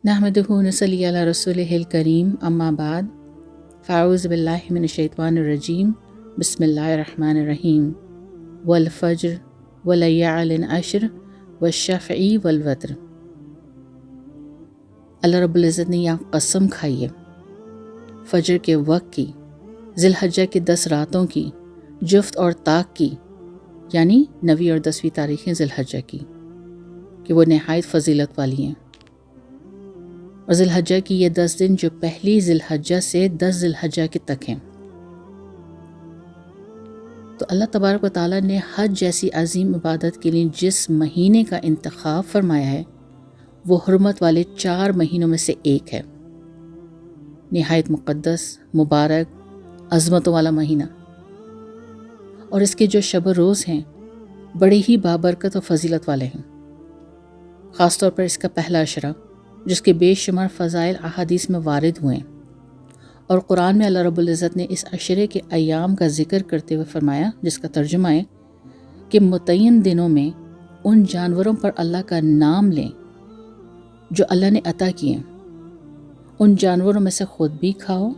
نحمدہ ونصلی علی رسولہ الکریم، اما بعد، فاعوذ باللہ من الشیطان الرجیم، بسم اللہ الرحمن الرحیم۔ والفجر ولیال عشر والشفع والوتر۔ اللہ رب العزت نے یہاں قسم کھائی ہے فجر کے وقت کی، ذی الحجہ کی 10 راتوں کی، جفت اور طاق کی، یعنی 9ویں اور 10ویں تاریخیں ذی الحجہ کی، کہ وہ نہایت فضیلت والی ہیں۔ اور ذی الحجہ کی یہ 10 دن جو پہلی ذی الحجہ سے 10 ذی الحجہ کے تک ہیں۔ تو اللہ تبارک و تعالیٰ نے حج جیسی عظیم عبادت کے لیے جس مہینے کا انتخاب فرمایا ہے وہ حرمت والے 4 مہینوں میں سے ایک ہے، نہایت مقدس، مبارک، عظمتوں والا مہینہ۔ اور اس کے جو شب و روز ہیں بڑے ہی بابرکت و فضیلت والے ہیں، خاص طور پر اس کا پہلا عشرہ جس کے بے شمار فضائل احادیث میں وارد ہوئے ہیں۔ اور قرآن میں اللہ رب العزت نے اس عشرے کے ایام کا ذکر کرتے ہوئے فرمایا، جس کا ترجمہ ہے کہ متعین دنوں میں ان جانوروں پر اللہ کا نام لیں جو اللہ نے عطا کیے ہیں، ان جانوروں میں سے خود بھی کھاؤ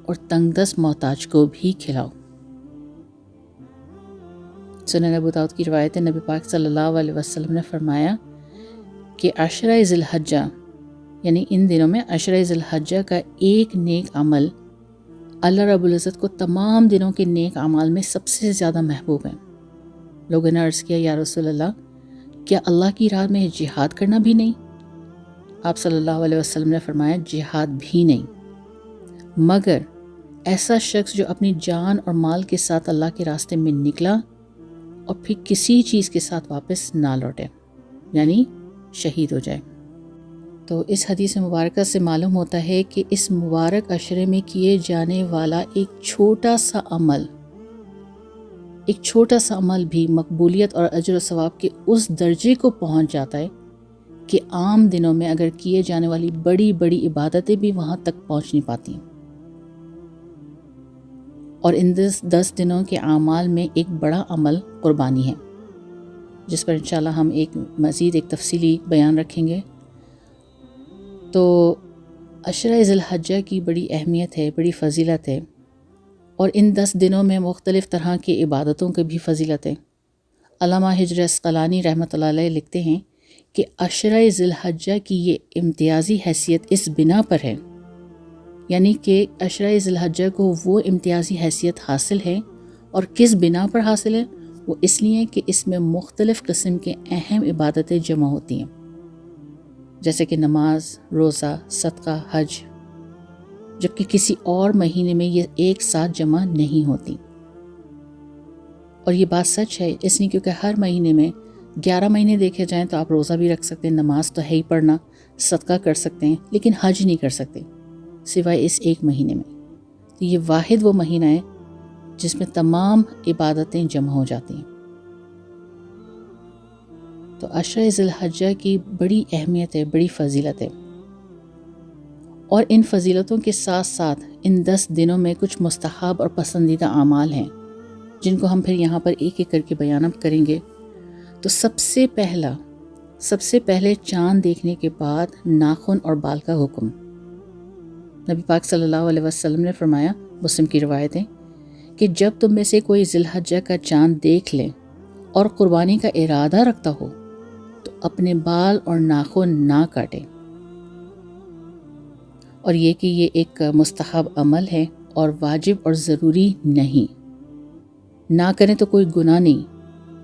اور تنگ دست محتاج کو بھی کھلاؤ۔ سنن ابو داؤد کی روایت ہے، نبی پاک صلی اللہ علیہ وسلم نے فرمایا کہ عشرہ ذی الحجہ، یعنی ان دنوں میں عشرہ ذی الحجہ کا ایک نیک عمل اللہ رب العزت کو تمام دنوں کے نیک اعمال میں سب سے زیادہ محبوب ہے۔ لوگوں نے عرض کیا، یا رسول اللہ، کیا اللہ کی راہ میں جہاد کرنا بھی نہیں؟ آپ صلی اللہ علیہ وسلم نے فرمایا، جہاد بھی نہیں، مگر ایسا شخص جو اپنی جان اور مال کے ساتھ اللہ کے راستے میں نکلا اور پھر کسی چیز کے ساتھ واپس نہ لوٹے، یعنی شہید ہو جائے۔ تو اس حدیث مبارکہ سے معلوم ہوتا ہے کہ اس مبارک عشرے میں کیے جانے والا ایک چھوٹا سا عمل بھی مقبولیت اور اجر و ثواب کے اس درجے کو پہنچ جاتا ہے کہ عام دنوں میں اگر کیے جانے والی بڑی بڑی عبادتیں بھی وہاں تک پہنچ نہیں پاتی ہیں۔ اور ان 10 دنوں کے اعمال میں ایک بڑا عمل قربانی ہے، جس پر انشاءاللہ ہم مزید ایک تفصیلی بیان رکھیں گے۔ تو عشرہ ذی الحجہ کی بڑی اہمیت ہے، بڑی فضیلت ہے، اور ان 10 دنوں میں مختلف طرح کی عبادتوں کی بھی فضیلت ہے۔ علامہ حجر عسقلانی رحمۃ اللہ علیہ لکھتے ہیں کہ عشرہ ذی الحجہ کی یہ امتیازی حیثیت اس بنا پر ہے، یعنی کہ عشرہ ذی الحجہ کو وہ امتیازی حیثیت حاصل ہے، اور کس بنا پر حاصل ہے؟ وہ اس لیے کہ اس میں مختلف قسم کے اہم عبادتیں جمع ہوتی ہیں، جیسے کہ نماز، روزہ، صدقہ، حج، جبکہ کسی اور مہینے میں یہ ایک ساتھ جمع نہیں ہوتی۔ اور یہ بات سچ ہے، اس لیے کیونکہ ہر مہینے میں 11 مہینے دیکھے جائیں تو آپ روزہ بھی رکھ سکتے ہیں، نماز تو ہے ہی پڑھنا، صدقہ کر سکتے ہیں، لیکن حج نہیں کر سکتے سوائے اس ایک مہینے میں۔ تو یہ واحد وہ مہینہ ہے جس میں تمام عبادتیں جمع ہو جاتی ہیں۔ تو عشرہ ذی الحجہ کی بڑی اہمیت ہے، بڑی فضیلت ہے، اور ان فضیلتوں کے ساتھ ساتھ ان 10 دنوں میں کچھ مستحب اور پسندیدہ اعمال ہیں جن کو ہم پھر یہاں پر ایک ایک کر کے بیان کریں گے۔ تو سب سے پہلے چاند دیکھنے کے بعد ناخن اور بال کا حکم۔ نبی پاک صلی اللہ علیہ وسلم نے فرمایا، مسلم کی روایت ہے، کہ جب تم میں سے کوئی ذی الحجہ کا چاند دیکھ لے اور قربانی کا ارادہ رکھتا ہو تو اپنے بال اور ناخن نہ کاٹے۔ اور یہ کہ یہ ایک مستحب عمل ہے اور واجب اور ضروری نہیں، نہ کریں تو کوئی گناہ نہیں،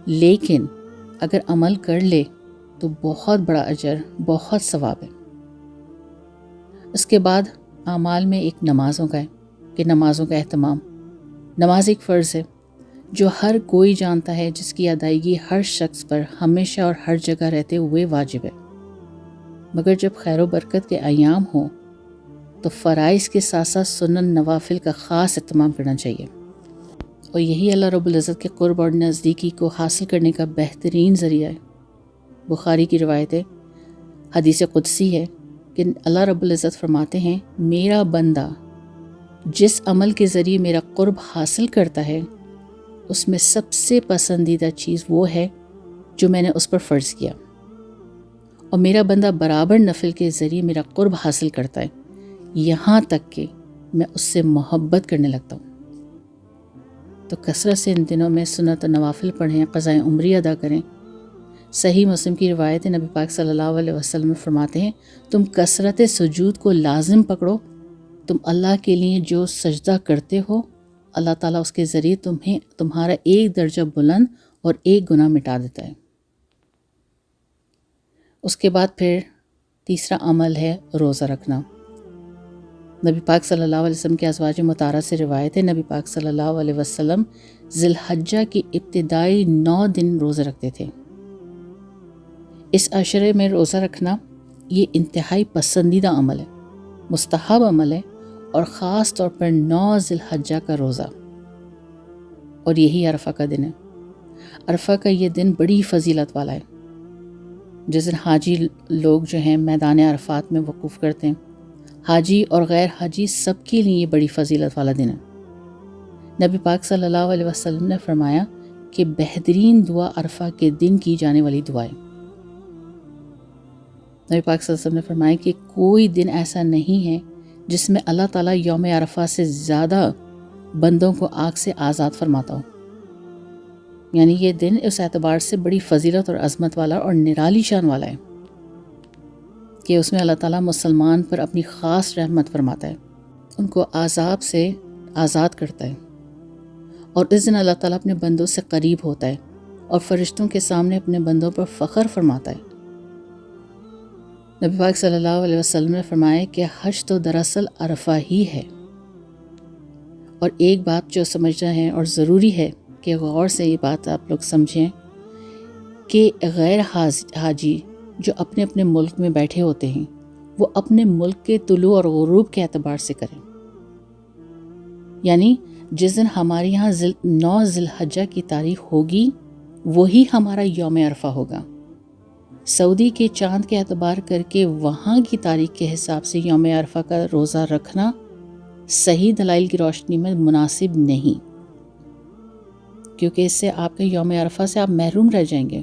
لیکن اگر عمل کر لے تو بہت بڑا اجر، بہت ثواب ہے۔ اس کے بعد اعمال میں ایک نمازوں کا ہے کہ نمازوں کا اہتمام۔ نماز ایک فرض ہے جو ہر کوئی جانتا ہے، جس کی ادائیگی ہر شخص پر ہمیشہ اور ہر جگہ رہتے ہوئے واجب ہے، مگر جب خیر و برکت کے ایام ہوں تو فرائض کے ساتھ ساتھ سنن نوافل کا خاص اہتمام کرنا چاہیے، اور یہی اللہ رب العزت کے قرب اور نزدیکی کو حاصل کرنے کا بہترین ذریعہ ہے۔ بخاری کی روایت ہے، حدیث قدسی ہے، کہ اللہ رب العزت فرماتے ہیں، میرا بندہ جس عمل کے ذریعے میرا قرب حاصل کرتا ہے اس میں سب سے پسندیدہ چیز وہ ہے جو میں نے اس پر فرض کیا، اور میرا بندہ برابر نفل کے ذریعے میرا قرب حاصل کرتا ہے، یہاں تک کہ میں اس سے محبت کرنے لگتا ہوں۔ تو کثرت سے ان دنوں میں سنت و نوافل پڑھیں، قضائے عمری ادا کریں۔ صحیح مسلم کی روایت نبی پاک صلی اللہ علیہ وسلم فرماتے ہیں، تم کثرت سجود کو لازم پکڑو، تم اللہ کے لیے جو سجدہ کرتے ہو اللہ تعالیٰ اس کے ذریعے تمہارا ایک درجہ بلند اور ایک گناہ مٹا دیتا ہے۔ اس کے بعد پھر تیسرا عمل ہے روزہ رکھنا۔ نبی پاک صلی اللہ علیہ وسلم کے ازواج مطہرہ سے روایت ہے، نبی پاک صلی اللہ علیہ وسلم ذی الحجہ کی ابتدائی 9 دن روزہ رکھتے تھے۔ اس عشرے میں روزہ رکھنا یہ انتہائی پسندیدہ عمل ہے، مستحب عمل ہے، اور خاص طور پر 9 ذی الحجہ کا روزہ، اور یہی عرفہ کا دن ہے۔ عرفہ کا یہ دن بڑی فضیلت والا ہے، جس دن حاجی لوگ جو ہیں میدان عرفات میں وقوف کرتے ہیں۔ حاجی اور غیر حاجی سب کے لیے یہ بڑی فضیلت والا دن ہے۔ نبی پاک صلی اللہ علیہ وسلم نے فرمایا کہ بہترین دعا عرفہ کے دن کی جانے والی دعا ہے۔ نبی پاک صلی اللہ علیہ وسلم نے فرمایا کہ کوئی دن ایسا نہیں ہے جس میں اللہ تعالیٰ یوم عرفہ سے زیادہ بندوں کو آگ سے آزاد فرماتا ہو۔ یعنی یہ دن اس اعتبار سے بڑی فضیلت اور عظمت والا اور نرالی شان والا ہے کہ اس میں اللہ تعالیٰ مسلمان پر اپنی خاص رحمت فرماتا ہے، ان کو عذاب سے آزاد کرتا ہے، اور اس دن اللہ تعالیٰ اپنے بندوں سے قریب ہوتا ہے اور فرشتوں کے سامنے اپنے بندوں پر فخر فرماتا ہے۔ نبی پاک صلی اللہ علیہ وسلم نے فرمایا کہ حج تو دراصل عرفہ ہی ہے، اور ایک بات جو سمجھنا ہے اور ضروری ہے کہ غور سے یہ بات آپ لوگ سمجھیں کہ غیر حاجی جو اپنے اپنے ملک میں بیٹھے ہوتے ہیں وہ اپنے ملک کے طلوع اور غروب کے اعتبار سے کریں۔ یعنی جس دن ہمارے یہاں 9 ذی الحجہ کی تاریخ ہوگی وہی ہمارا یوم عرفہ ہوگا۔ سعودی کے چاند کے اعتبار کر کے وہاں کی تاریخ کے حساب سے یوم عرفہ کا روزہ رکھنا صحیح دلائل کی روشنی میں مناسب نہیں، کیونکہ اس سے آپ کے یوم عرفہ سے آپ محروم رہ جائیں گے،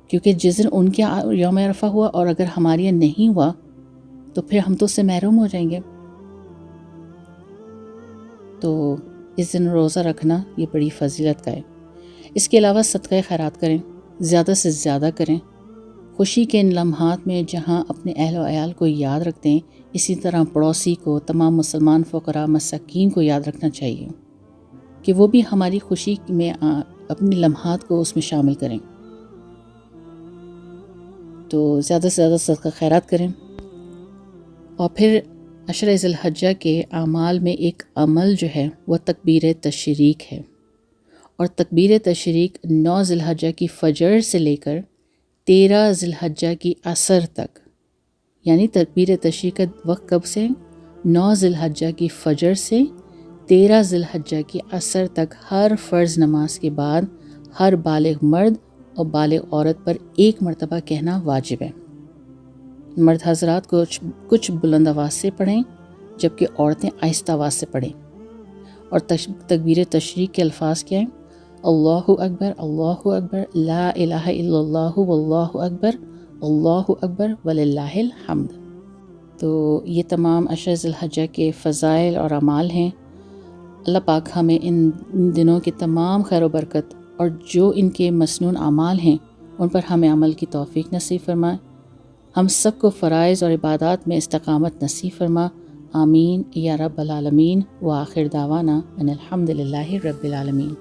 کیونکہ جس دن ان کے یوم عرفہ ہوا اور اگر ہمارے یہاں نہیں ہوا تو پھر ہم تو اس سے محروم ہو جائیں گے۔ تو اس دن روزہ رکھنا یہ بڑی فضیلت کا ہے۔ اس کے علاوہ صدقہ خیرات کریں، زیادہ سے زیادہ کریں۔ خوشی کے ان لمحات میں جہاں اپنے اہل و عیال کو یاد رکھتے ہیں، اسی طرح پڑوسی کو، تمام مسلمان فقراء مساکین کو یاد رکھنا چاہیے کہ وہ بھی ہماری خوشی میں اپنے لمحات کو اس میں شامل کریں۔ تو زیادہ سے زیادہ صدقہ خیرات کریں۔ اور پھر عشرہ ذی الحجہ کے اعمال میں ایک عمل جو ہے وہ تکبیر تشریق ہے، اور تکبیر تشریق 9 ذی الحجہ کی فجر سے لے کر 13 ذی الحجہ کی عصر تک، یعنی تکبیر تشریق کا وقت کب سے؟ 9 ذی الحجہ کی فجر سے 13 ذی الحجہ کی عصر تک ہر فرض نماز کے بعد ہر بالغ مرد اور بالغ عورت پر ایک مرتبہ کہنا واجب ہے۔ مرد حضرات کچھ بلند آواز سے پڑھیں جبکہ عورتیں آہستہ آواز سے پڑھیں۔ اور تکبیر تشریق کے الفاظ کیا ہیں؟ اللہ اکبر، اللہ اکبر، لا الہ الا اللہ واللہ اکبر وللہ الحمد۔ تو یہ تمام عشرہ ذی الحجہ کے فضائل اور اعمال ہیں۔ اللہ پاک ہمیں ان دنوں کے تمام خیر و برکت اور جو ان کے مسنون اعمال ہیں ان پر ہمیں عمل کی توفیق نصیب فرمائے۔ ہم سب کو فرائض اور عبادات میں استقامت نصیب فرما، آمین یا رب العالمین۔ وآخر دعوانا ان الحمد للہ رب العالمین۔